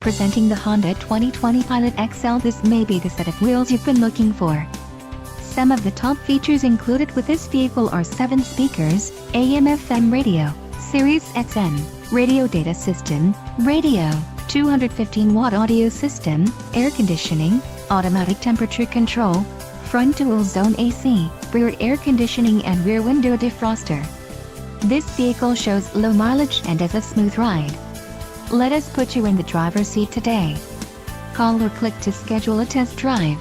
Presenting the Honda 2020 Pilot XL. This may be the set of wheels you've been looking for. Some of the top features included with this vehicle are 7 speakers, AM/FM radio, Sirius XM, radio data system, radio, 215-watt audio system, air conditioning, automatic temperature control, front dual zone AC, rear air conditioning and rear window defroster. This vehicle shows low mileage and has a smooth ride. Let us put you in the driver's seat today. Call or click to schedule a test drive.